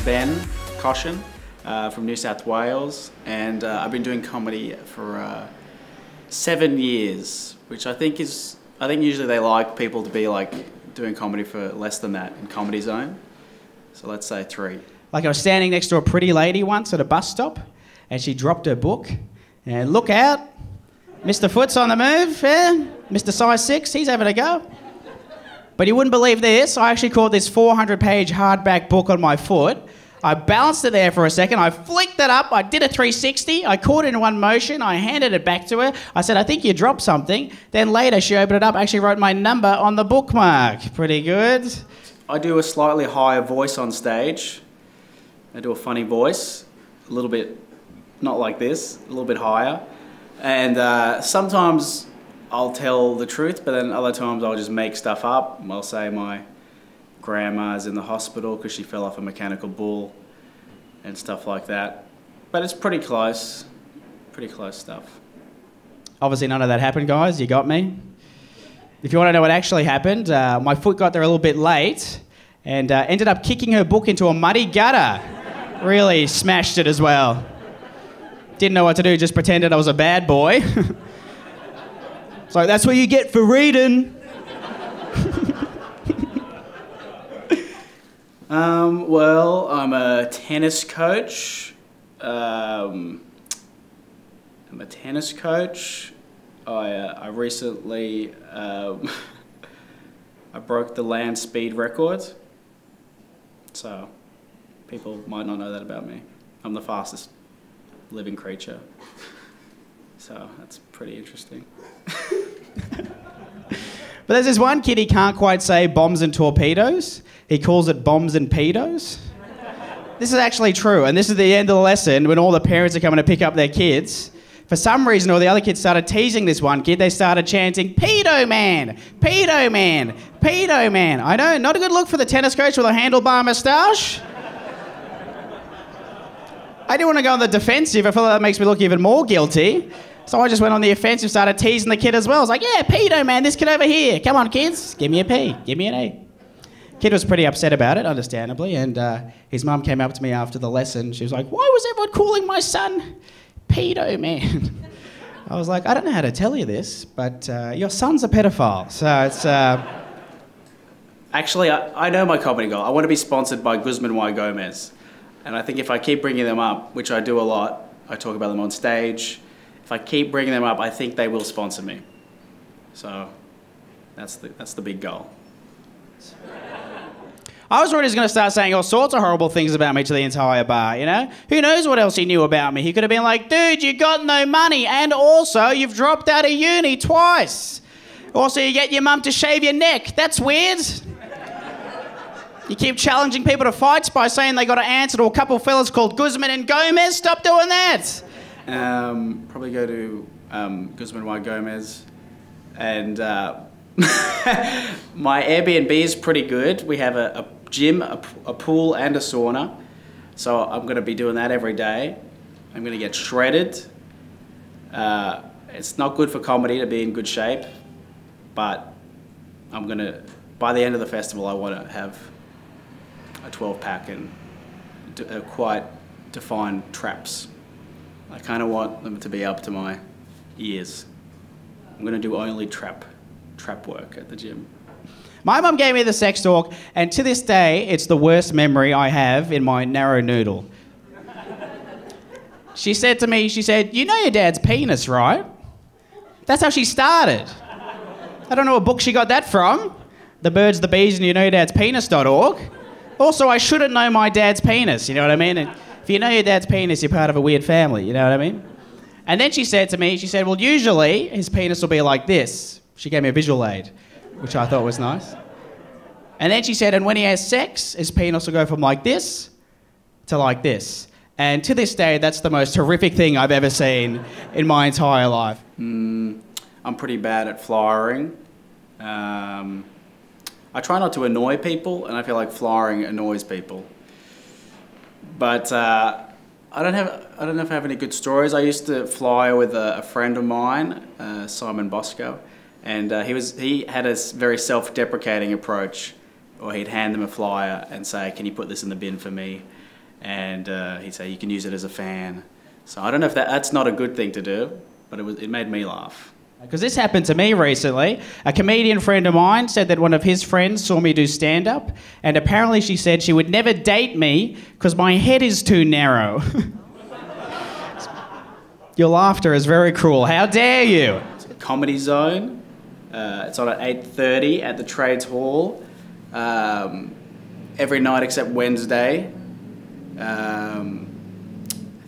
Ben Kochan from New South Wales, and I've been doing comedy for 7 years, which I think usually they like people to be like doing comedy for less than that in Comedy Zone. So let's say 3. Like I was standing next to a pretty lady once at a bus stop, and she dropped her book, and look out, Mr. Foot's on the move, yeah? Mr. Size 6, he's having a go. But you wouldn't believe this, I actually caught this 400-page hardback book on my foot. I balanced it there for a second, I flicked it up, I did a 360, I caught it in one motion, I handed it back to her, I said, I think you dropped something. Then later she opened it up, actually wrote my number on the bookmark. Pretty good. I do a slightly higher voice on stage. I do a funny voice, a little bit, not like this, a little bit higher. And sometimes I'll tell the truth, but then other times I'll just make stuff up. I'll say my grandma's in the hospital because she fell off a mechanical bull and stuff like that. But it's pretty close stuff. Obviously none of that happened, guys, you got me. If you want to know what actually happened, my foot got there a little bit late and ended up kicking her book into a muddy gutter. Really smashed it as well. Didn't know what to do, just pretended I was a bad boy. So that's what you get for reading. Well, I'm a tennis coach. I recently I broke the land speed record. So people might not know that about me. I'm the fastest living creature. So that's pretty interesting. But there's this one kid, he can't quite say bombs and torpedoes. He calls it bombs and pedos. This is actually true, and this is the end of the lesson when all the parents are coming to pick up their kids. For some reason, all the other kids started teasing this one kid. They started chanting, pedo man, pedo man, pedo man. I know, not a good look for the tennis coach with a handlebar moustache. I didn't want to go on the defensive. I feel like that makes me look even more guilty. So I just went on the offensive, started teasing the kid as well. I was like, yeah, pedo man, this kid over here. Come on, kids, give me a P, give me an A. Kid was pretty upset about it, understandably, and his mum came up to me after the lesson. She was like, why was everyone calling my son pedo man? I was like, I don't know how to tell you this, but your son's a pedophile, so it's... Actually, I know my comedy goal. I want to be sponsored by Guzman Y Gomez. And I think if I keep bringing them up, which I do a lot, I talk about them on stage, if I keep bringing them up, I think they will sponsor me. So that's the big goal. I was already going to start saying all sorts of horrible things about me to the entire bar, you know? Who knows what else he knew about me? He could have been like, dude, you got no money, and also you've dropped out of uni twice. Also, you get your mum to shave your neck. That's weird. You keep challenging people to fights by saying they got to answer to a couple of fellas called Guzman and Gomez. Stop doing that. Probably go to Guzman Y Gomez, and my Airbnb is pretty good. We have a gym, a pool, and a sauna. So I'm going to be doing that every day. I'm going to get shredded. It's not good for comedy to be in good shape, but I'm going to, by the end of the festival, I want to have a 12-pack and quite defined traps. I kind of want them to be up to my ears. I'm going to do only trap work at the gym. My mum gave me the sex talk, and to this day, it's the worst memory I have in my narrow noodle. She said to me, she said, you know your dad's penis, right? That's how she started. I don't know what book she got that from. The Birds, the Bees, and you know your dad's penis.org. Also, I shouldn't know my dad's penis, you know what I mean? And if you know your dad's penis, you're part of a weird family, you know what I mean? And then she said to me, she said, well, usually his penis will be like this. She gave me a visual aid, which I thought was nice. And then she said, and when he has sex, his penis will go from like this to like this. And to this day, that's the most horrific thing I've ever seen in my entire life. I'm pretty bad at flyering. I try not to annoy people, and I feel like flyering annoys people. But I don't know if I have any good stories. I used to fly with a friend of mine, Simon Bosco, and he had a very self-deprecating approach, or he'd hand them a flyer and say, "Can you put this in the bin for me?" and he'd say, you can use it as a fan. So I don't know if that's not a good thing to do, but it made me laugh. Because this happened to me recently. A comedian friend of mine said that one of his friends saw me do stand-up, and apparently she said she would never date me because my head is too narrow. Your laughter is very cruel. How dare you? It's a Comedy Zone. It's on at 8:30 at the Trades Hall. Every night except Wednesday. I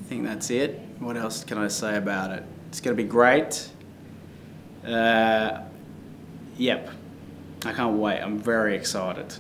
think that's it. What else can I say about it? It's going to be great. Yep. I can't wait. I'm very excited.